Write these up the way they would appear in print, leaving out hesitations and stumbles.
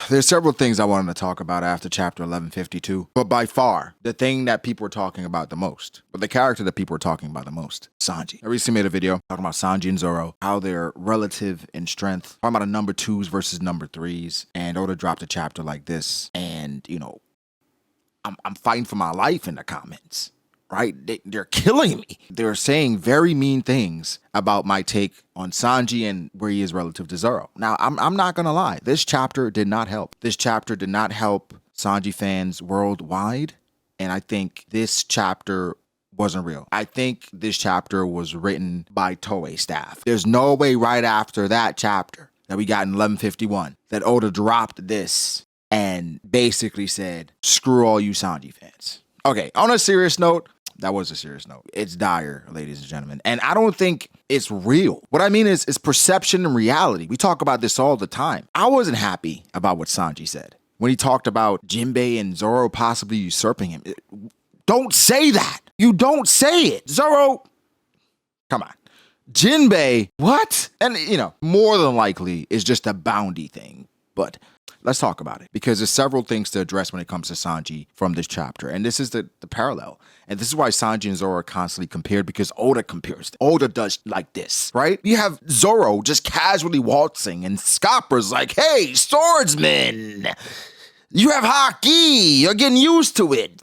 There's several things I wanted to talk about after chapter 1152, but by far, the thing that people were talking about the most, but the character that people were talking about the most, Sanji. I recently made a video talking about Sanji and Zoro, how they're relative in strength, talking about a number 2s versus number 3s, and Oda dropped a chapter like this, and, you know, I'm fighting for my life in the comments, right? They're killing me. They're saying very mean things about my take on Sanji and where he is relative to Zoro. Now, I'm not gonna lie. This chapter did not help. This chapter did not help Sanji fans worldwide, and I think this chapter wasn't real. I think this chapter was written by Toei staff. There's no way right after that chapter that we got in 1151 that Oda dropped this and basically said, screw all you Sanji fans. Okay, on a serious note, that was a serious note. It's dire, ladies and gentlemen. And I don't think it's real. What I mean is perception and reality. We talk about this all the time. I wasn't happy about what Sanji said when he talked about Jinbei and Zoro possibly usurping him. Don't say that. You don't say it. Zoro, come on. Jinbei, what? And, you know, more than likely is just a bounty thing. But let's talk about it, because there's several things to address when it comes to Sanji from this chapter. And this is the parallel. And this is why Sanji and Zoro are constantly compared, because Oda compares. Oda does like this, right? You have Zoro just casually waltzing, and Scopper's like, hey, swordsman, you have haki. You're getting used to it.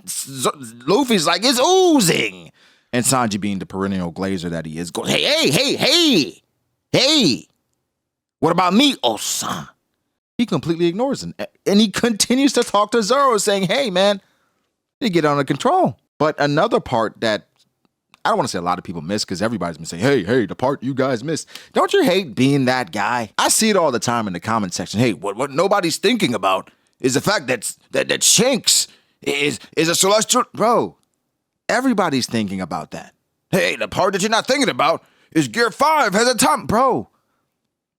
Luffy's like, it's oozing. And Sanji, being the perennial glazer that he is, goes, hey, what about me, Osan? He completely ignores him. And he continues to talk to Zoro, saying, hey, man, you get under control. But another part that I don't want to say a lot of people miss, because everybody's been saying, hey, the part you guys missed. Don't you hate being that guy? I see it all the time in the comment section. Hey, what nobody's thinking about is the fact that Shanks is a celestial. Bro, everybody's thinking about that. Hey, the part that you're not thinking about is Gear 5 has a time. Bro,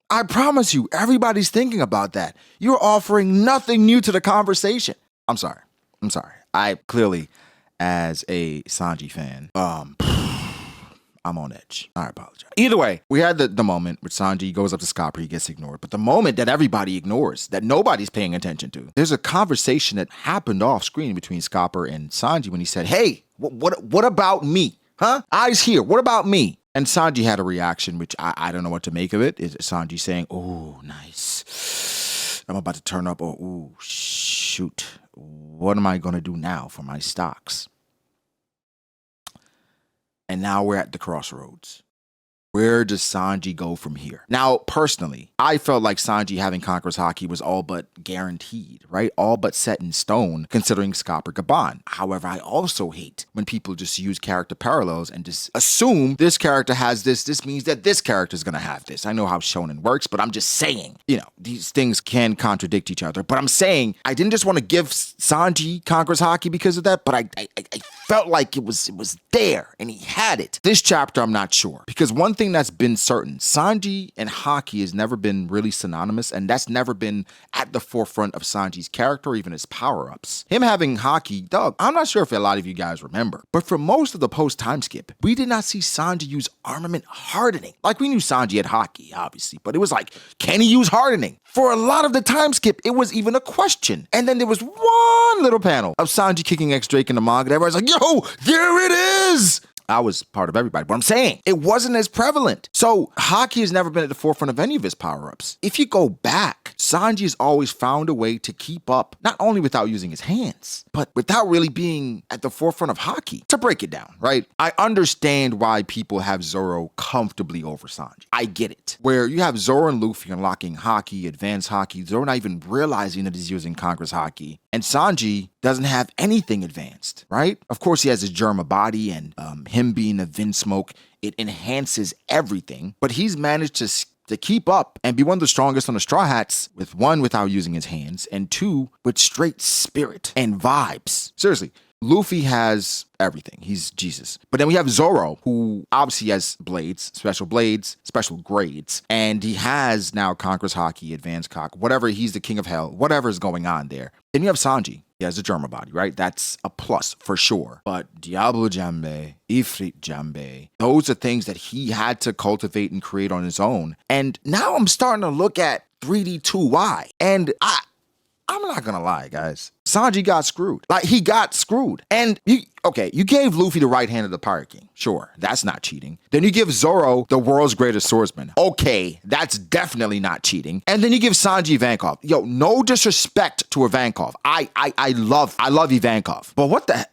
I promise you, everybody's thinking about that. You're offering nothing new to the conversation. I'm sorry. I clearly, as a Sanji fan, I'm on edge. I apologize. Either way, we had the moment where Sanji goes up to Scopper, he gets ignored. But the moment that everybody ignores, that nobody's paying attention to, there's a conversation that happened off screen between Scopper and Sanji when he said, hey, what about me? Huh? Eyes here. What about me? And Sanji had a reaction, which I don't know what to make of it. Is Sanji saying, oh, nice. I'm about to turn up. Oh, shoot. What am I going to do now for my stocks? And now we're at the crossroads. Where does Sanji go from here? Now, personally, I felt like Sanji having Conqueror's Haki was all but guaranteed, right? All but set in stone, considering Scopper Gaban. However, I also hate when people just use character parallels and just assume this character has this. This means that this character is going to have this. I know how shonen works, but I'm just saying, you know, these things can contradict each other. But I'm saying I didn't just want to give Sanji Conqueror's Haki because of that, but I felt like it was there and he had it. This chapter, I'm not sure, because one thing that's been certain, Sanji and haki has never been really synonymous, and that's never been at the forefront of Sanji's character or even his power-ups. Him having haki, dog, I'm not sure if a lot of you guys remember, but for most of the post-time skip, we did not see Sanji use armament hardening. Like, we knew Sanji had haki, obviously, but it was like, can he use hardening? For a lot of the time skip, it was even a question. And then there was one little panel of Sanji kicking X Drake in the manga. Everybody's like, yo, there it is! I was part of everybody, but I'm saying it wasn't as prevalent. So haki has never been at the forefront of any of his power-ups. If you go back, Sanji has always found a way to keep up, not only without using his hands, but without really being at the forefront of haki. To break it down, right? I understand why people have Zoro comfortably over Sanji. I get it. Where you have Zoro and Luffy unlocking haki, advanced haki, Zoro not even realizing that he's using Conqueror's haki, and Sanji doesn't have anything advanced, right? Of course, he has his Germa body, and him being a Vinsmoke, it enhances everything, but he's managed to keep up and be one of the strongest on the Straw Hats, with one, without using his hands, and two, with straight spirit and vibes. Seriously, Luffy has everything. He's Jesus. But then we have Zoro, who obviously has blades, special grades, and he has now Conqueror's Haki, Advanced Cock, whatever. He's the king of hell, whatever is going on there. Then you have Sanji. He has a Germa body, right? That's a plus for sure. But Diablo Jambe, Ifrit Jambe, those are things that he had to cultivate and create on his own. And now I'm starting to look at 3D2Y, and I'm not gonna lie, guys. Sanji got screwed. Like, he got screwed. And you gave Luffy the right hand of the Pirate King. Sure, that's not cheating. Then you give Zoro the world's greatest swordsman. Okay, that's definitely not cheating. And then you give Sanji Ivankov. Yo, no disrespect to Ivankov. I love Ivankov. But what the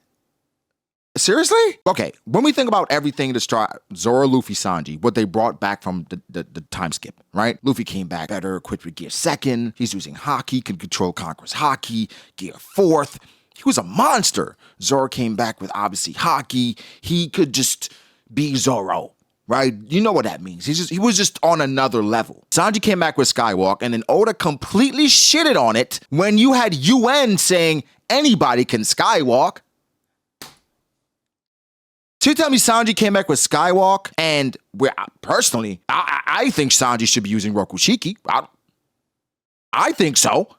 seriously? Okay, when we think about everything to start Zoro, Luffy, Sanji, what they brought back from the time skip, right? Luffy came back better, equipped with Gear 2nd. He's using haki, can control Conqueror's haki, Gear 4th. He was a monster. Zoro came back with obviously haki. He could just be Zoro, right? You know what that means. He was just on another level. Sanji came back with Skywalk, and then Oda completely shitted on it when you had UN saying anybody can Skywalk. So you tell me Sanji came back with Skywalk, and where personally, I think Sanji should be using Rokushiki. I think so.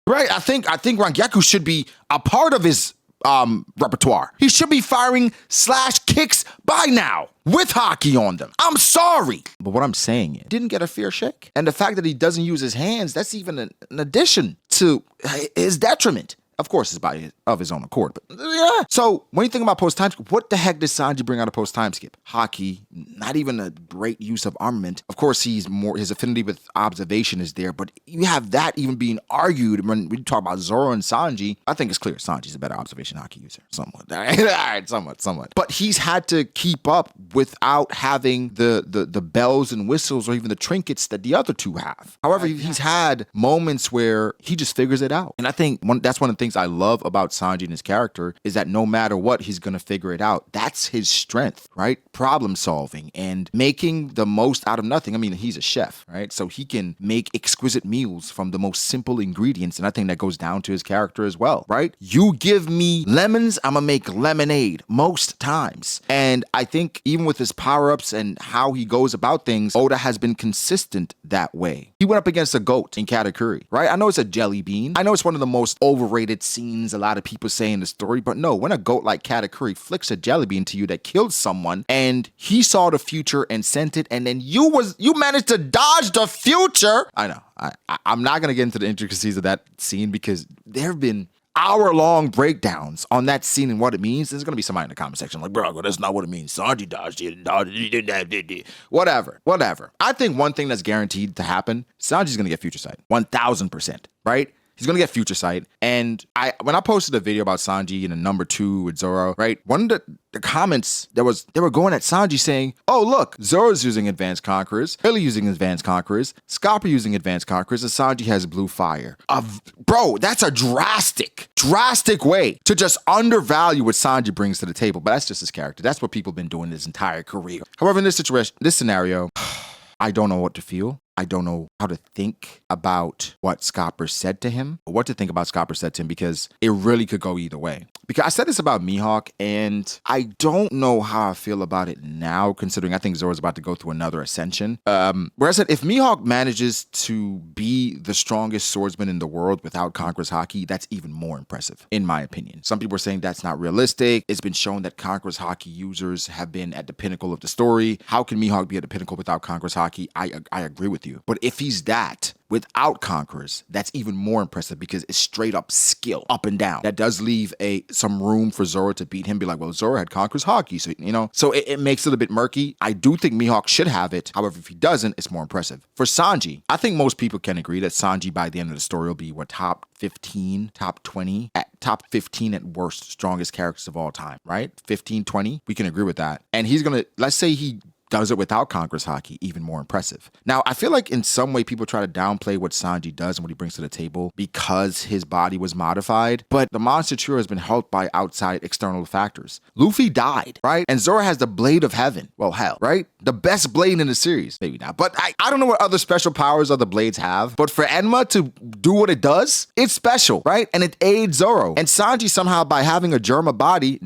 Right? I think Rangaku should be a part of his repertoire. He should be firing slash kicks by now with haki on them. I'm sorry. But what I'm saying is, didn't get a fair shake. And the fact that he doesn't use his hands, that's even an addition to his detriment. Of course, it's of his own accord, but yeah. So when you think about post-time skip, what the heck did Sanji bring out of post-time skip? Haki, not even a great use of armament. Of course, his affinity with observation is there, but you have that even being argued when we talk about Zoro and Sanji. I think it's clear Sanji's a better observation haki user, somewhat. All right, somewhat. But he's had to keep up without having the bells and whistles or even the trinkets that the other two have. However, he's had moments where he just figures it out, and I think that's one of the things I love about Sanji and his character is that no matter what, he's going to figure it out. That's his strength, right? Problem solving and making the most out of nothing. I mean, he's a chef, right? So he can make exquisite meals from the most simple ingredients. And I think that goes down to his character as well, right? You give me lemons, I'm going to make lemonade most times. And I think even with his power-ups and how he goes about things, Oda has been consistent that way. He went up against a goat in Katakuri, right? I know it's a jelly bean. I know it's one of the most overrated scenes a lot of people say in the story, but no, when a goat like Katakuri flicks a jelly bean to you that killed someone and he saw the future and sent it, and then you managed to dodge the future. I know. I'm not going to get into the intricacies of that scene because there have been hour-long breakdowns on that scene and what it means. There's going to be somebody in the comment section like, bro, that's not what it means. Sanji dodged it. Whatever. I think one thing that's guaranteed to happen, Sanji's going to get future sight. 1,000%, right? He's going to get future sight. And when I posted a video about Sanji in a number 2 with Zoro, right? One of the comments, they were going at Sanji saying, oh, look, Zoro's using advanced conquerors, Billy using advanced conquerors, Scopper using advanced conquerors, and Sanji has blue fire. Bro, that's a drastic way to just undervalue what Sanji brings to the table. But that's just his character. That's what people have been doing his entire career. However, in this scenario, I don't know what to feel. I don't know how to think about what Scopper said to him, or what to think about Scopper said to him, because it really could go either way. Because I said this about Mihawk, and I don't know how I feel about it now, considering I think Zoro's about to go through another ascension. Where I said, if Mihawk manages to be the strongest swordsman in the world without Conqueror's haki, that's even more impressive, in my opinion. Some people are saying that's not realistic. It's been shown that Conqueror's haki users have been at the pinnacle of the story. How can Mihawk be at the pinnacle without Conqueror's haki? I agree with you. But if he's that without Conquerors, that's even more impressive because it's straight up skill, up and down. That does leave some room for Zoro to beat him. Be like, well, Zoro had Conqueror's haki, so it makes it a bit murky. I do think Mihawk should have it. However, if he doesn't, it's more impressive. For Sanji, I think most people can agree that Sanji by the end of the story will be top 15, top 20, top 15 at worst, strongest characters of all time, right? 15, 20, we can agree with that. And he's gonna, let's say he does it without Conqueror's haki, even more impressive. Now, I feel like in some way people try to downplay what Sanji does and what he brings to the table because his body was modified, but the monster trio has been helped by outside external factors. Luffy died, right? And Zoro has the Blade of Heaven. Well, hell, right? The best blade in the series. Maybe not, but I don't know what other special powers other blades have, but for Enma to do what it does, it's special, right? And it aids Zoro. And Sanji somehow, by having a Germa body,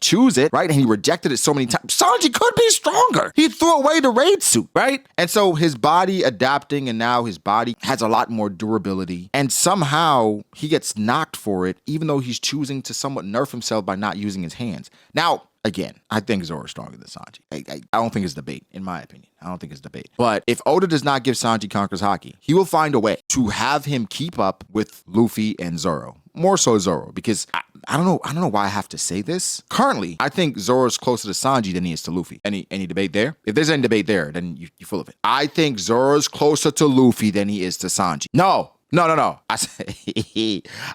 choose it, right? And he rejected it so many times. Sanji could be stronger. He threw away the raid suit, right? And so his body adapting, and now his body has a lot more durability, and somehow he gets knocked for it, even though he's choosing to somewhat nerf himself by not using his hands. Now, again, I think Zoro is stronger than Sanji. I don't think it's debate, in my opinion. I don't think it's debate. But if Oda does not give Sanji Conquers Haki, he will find a way to have him keep up with Luffy and Zoro. More so Zoro, because I don't know why I have to say this. Currently, I think Zoro's closer to Sanji than he is to Luffy. Any debate there? If there's any debate there, then you're full of it. I think Zoro's closer to Luffy than he is to Sanji. No.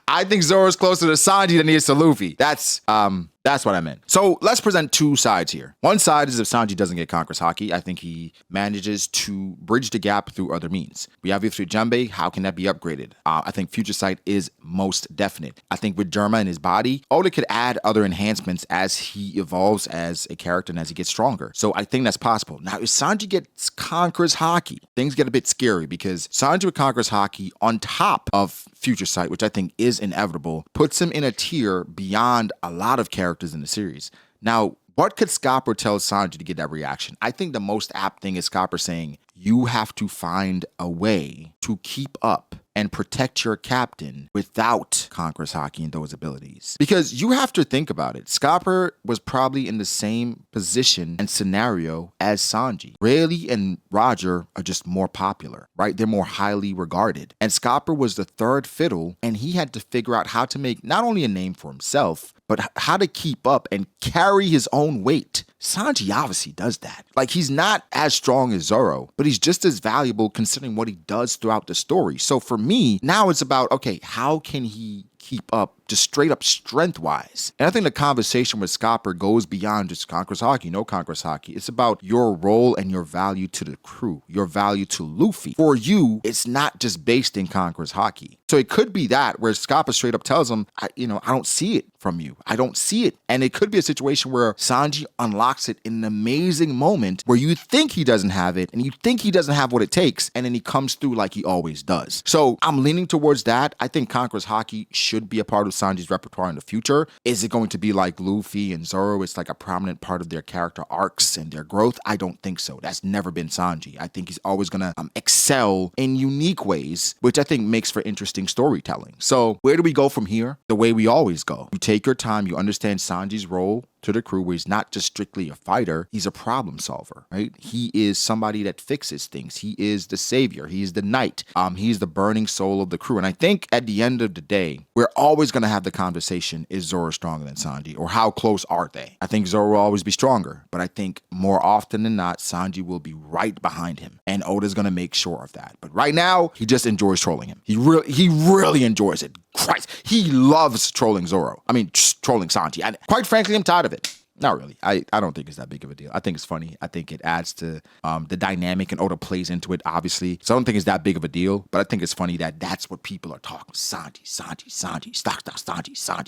I think Zoro's closer to Sanji than he is to Luffy. That's what I meant. So let's present two sides here. One side is if Sanji doesn't get Conqueror's Haki, I think he manages to bridge the gap through other means. We have Ifrit Jembe. How can that be upgraded? I think Future Sight is most definite. I think with Germa in his body, Oda could add other enhancements as he evolves as a character and as he gets stronger. So I think that's possible. Now, if Sanji gets Conqueror's Haki, things get a bit scary because Sanji with Conqueror's Haki on top of Future Sight, which I think is inevitable, puts him in a tier beyond a lot of characters in the series. Now, what could Scopper tell Sanji to get that reaction? I think the most apt thing is Scopper saying, you have to find a way to keep up and protect your captain without Conqueror's Haki and those abilities. Because you have to think about it. Scopper was probably in the same position and scenario as Sanji. Rayleigh and Roger are just more popular, right? They're more highly regarded. And Scopper was the third fiddle, and he had to figure out how to make not only a name for himself, but how to keep up and carry his own weight. Sanji obviously does that. Like, he's not as strong as Zoro, but he's just as valuable considering what he does throughout the story. So for me, now it's about, okay, how can he keep up just straight up strength-wise? And I think the conversation with Scopper goes beyond just Conqueror's Haki, no Conqueror's Haki. It's about your role and your value to the crew, your value to Luffy. For you, it's not just based in Conqueror's Haki. So it could be that where Scopper straight up tells him, I don't see it from you. I don't see it. And it could be a situation where Sanji unlocks it in an amazing moment where you think he doesn't have it and you think he doesn't have what it takes, and then he comes through like he always does. So I'm leaning towards that. I think Conqueror's Haki should be a part of Sanji's repertoire in the future. Is it going to be like Luffy and Zoro? It's like a prominent part of their character arcs and their growth? I don't think so. That's never been Sanji. I think he's always going to excel in unique ways, which I think makes for interesting storytelling. So where do we go from here? The way we always go. You take your time, you understand Sanji's role to the crew, where he's not just strictly a fighter, he's a problem solver, right? He is somebody that fixes things. He is the savior. He is the knight. He's the burning soul of the crew. And I think at the end of the day, we're always going to have the conversation, is Zoro stronger than Sanji? Or how close are they? I think Zoro will always be stronger, but I think more often than not, Sanji will be right behind him. And Oda's going to make sure of that. But right now, he just enjoys trolling him. He really enjoys it. Christ, he loves trolling Zoro. I mean, trolling Sanji. And quite frankly, I'm tired of it. Not really. I don't think it's that big of a deal. I think it's funny. I think it adds to the dynamic, and Oda plays into it, obviously. So I don't think it's that big of a deal, but I think it's funny that that's what people are talking. Sanji,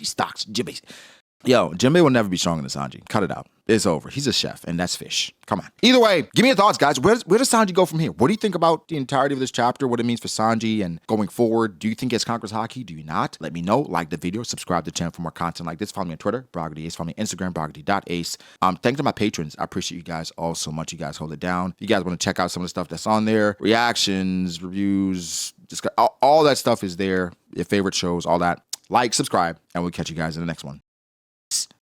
stocks, Jimmy. Yo, Jinbei will never be stronger than Sanji. Cut it out. It's over. He's a chef, and that's fish. Come on. Either way, give me your thoughts, guys. Where does Sanji go from here? What do you think about the entirety of this chapter, what it means for Sanji and going forward? Do you think he has Conqueror's Haki? Do you not? Let me know. Like the video. Subscribe to the channel for more content like this. Follow me on Twitter, BrogDAce. Follow me on Instagram, brogdy.ace. Thanks to my patrons. I appreciate you guys all so much. You guys hold it down. If you guys want to check out some of the stuff that's on there, reactions, reviews, all that stuff is there. Your favorite shows, all that. Like, subscribe, and we'll catch you guys in the next one.